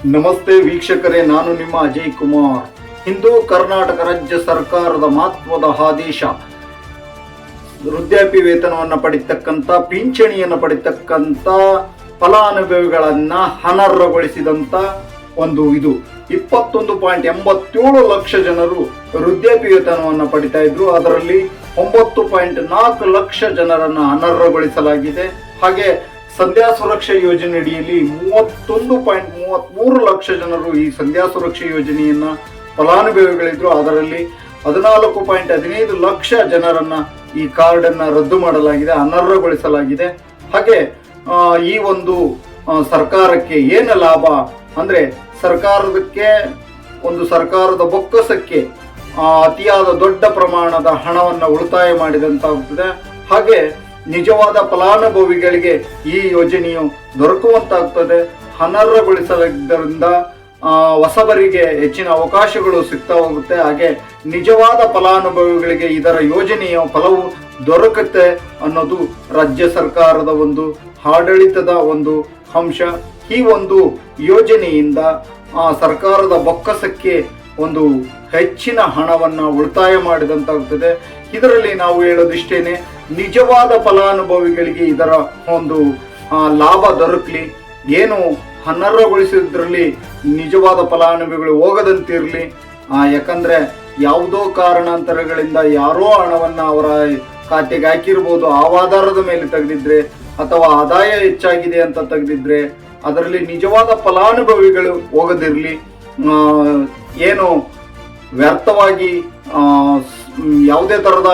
ನಮಸ್ತೆ ವೀಕ್ಷಕರೇ, ನಾನು ನಿಮ್ಮ ಅಜಯ್ ಕುಮಾರ್. ಇಂದು ಕರ್ನಾಟಕ ರಾಜ್ಯ ಸರ್ಕಾರದ ಮಹತ್ವದ ಆದೇಶ. ವೃದ್ಧಾಪ್ಯ ವೇತನವನ್ನು ಪಡಿತಕ್ಕಂಥ, ಪಿಂಚಣಿಯನ್ನು ಪಡಿತಕ್ಕಂಥ ಫಲಾನುಭವಿಗಳನ್ನ ಅನರ್ಹಗೊಳಿಸಿದಂತ ಇದು 21.87 ಲಕ್ಷ ಜನರು ವೃದ್ಧಾಪ್ಯ ವೇತನವನ್ನು ಪಡಿತಾ ಇದ್ರು. ಅದರಲ್ಲಿ 9.4 ಲಕ್ಷ ಜನರನ್ನ ಅನರ್ಹಗೊಳಿಸಲಾಗಿದೆ. ಹಾಗೆ ಸಂಧ್ಯಾ ಸುರಕ್ಷಾ ಯೋಜನೆ ಅಡಿಯಲ್ಲಿ 31.33 ಲಕ್ಷ ಜನರು ಈ ಸಂಧ್ಯಾ ಸುರಕ್ಷಾ ಯೋಜನೆಯನ್ನ ಫಲಾನುಭವಿಗಳಿದ್ರು. ಅದರಲ್ಲಿ 14.15 ಲಕ್ಷ ಜನರನ್ನ ಈ ಕಾರ್ಡ್ ಅನ್ನ ರದ್ದು ಮಾಡಲಾಗಿದೆ, ಅನರ್ಹಗೊಳಿಸಲಾಗಿದೆ. ಹಾಗೆ ಈ ಸರ್ಕಾರಕ್ಕೆ ಏನು ಲಾಭ ಅಂದ್ರೆ, ಸರ್ಕಾರದ ಬೊಕ್ಕಸಕ್ಕೆ ಅತಿಯಾದ ದೊಡ್ಡ ಪ್ರಮಾಣದ ಹಣವನ್ನು ಉಳಿತಾಯ ಮಾಡಿದಂತಾಗುತ್ತದೆ. ಹಾಗೆ ನಿಜವಾದ ಫಲಾನುಭವಿಗಳಿಗೆ ಈ ಯೋಜನೆಯು ದೊರಕುವಂತಾಗ್ತದೆ. ಅನರ್ಹಗೊಳಿಸಲಿದ್ದರಿಂದ ಹೊಸಬರಿಗೆ ಹೆಚ್ಚಿನ ಅವಕಾಶಗಳು ಸಿಗ್ತಾ ಹೋಗುತ್ತೆ. ಹಾಗೆ ನಿಜವಾದ ಫಲಾನುಭವಿಗಳಿಗೆ ಇದರ ಯೋಜನೆಯ ಫಲವು ದೊರಕುತ್ತೆ ಅನ್ನೋದು ರಾಜ್ಯ ಸರ್ಕಾರದ ಆಡಳಿತದ ಅಂಶ. ಈ ಯೋಜನೆಯಿಂದ ಸರ್ಕಾರದ ಬೊಕ್ಕಸಕ್ಕೆ ಹೆಚ್ಚಿನ ಹಣವನ್ನ ಉಳಿತಾಯ ಮಾಡಿದಂತಾಗುತ್ತದೆ. ಇದರಲ್ಲಿ ನಾವು ಹೇಳೋದಿಷ್ಟೇನೆ, ನಿಜವಾದ ಫಲಾನುಭವಿಗಳಿಗೆ ಇದರ ಲಾಭ ದೊರಕಲಿ. ಏನು ಅನರ್ಹಗೊಳಿಸಿದ್ರಲ್ಲಿ ನಿಜವಾದ ಫಲಾನುಭವಿಗಳು ಹೋಗದಂತಿರಲಿ. ಯಾಕಂದ್ರೆ ಯಾವುದೋ ಕಾರಣಾಂತರಗಳಿಂದ ಯಾರೋ ಹಣವನ್ನ ಅವರ ಖಾತೆಗೆ ಹಾಕಿರ್ಬೋದು. ಆ ಆಧಾರದ ಮೇಲೆ ತೆಗೆದಿದ್ರೆ ಅಥವಾ ಆದಾಯ ಹೆಚ್ಚಾಗಿದೆ ಅಂತ ತೆಗೆದಿದ್ರೆ ಅದರಲ್ಲಿ ನಿಜವಾದ ಫಲಾನುಭವಿಗಳು ಹೋಗದಿರಲಿ. ಏನು ವ್ಯರ್ಥವಾಗಿ ಯಾವುದೇ ತರದ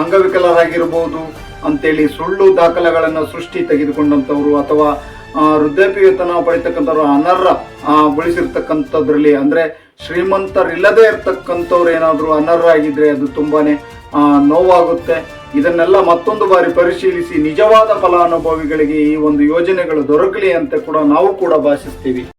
ಅಂಗವಿಕಲರಾಗಿರ್ಬೋದು ಅಂತೇಳಿ ಸುಳ್ಳು ದಾಖಲೆಗಳನ್ನು ತೆಗೆದುಕೊಂಡಂಥವ್ರು ಅಥವಾ ವೃದ್ಧಾಪ್ಯ ವೇತನ ಪಡಿತಕ್ಕಂಥವ್ರು ಅನರ್ಹಗೊಳಿಸಿರ್ತಕ್ಕಂಥದ್ರಲ್ಲಿ ಅಂದ್ರೆ ಶ್ರೀಮಂತರಿಲ್ಲದೆ ಇರ್ತಕ್ಕಂಥವ್ರು ಏನಾದ್ರು ಅನರ್ಹ ಆಗಿದ್ರೆ ಅದು ತುಂಬಾನೇ ನೋವಾಗುತ್ತೆ. ಇದನ್ನೆಲ್ಲ ಮತ್ತೊಂದು ಬಾರಿ ಪರಿಶೀಲಿಸಿ ನಿಜವಾದ ಫಲಾನುಭವಿಗಳಿಗೆ ಈ ಯೋಜನೆಗಳು ದೊರಕಲಿ ಅಂತ ಕೂಡ ನಾವು ಭಾವಿಸ್ತೀವಿ.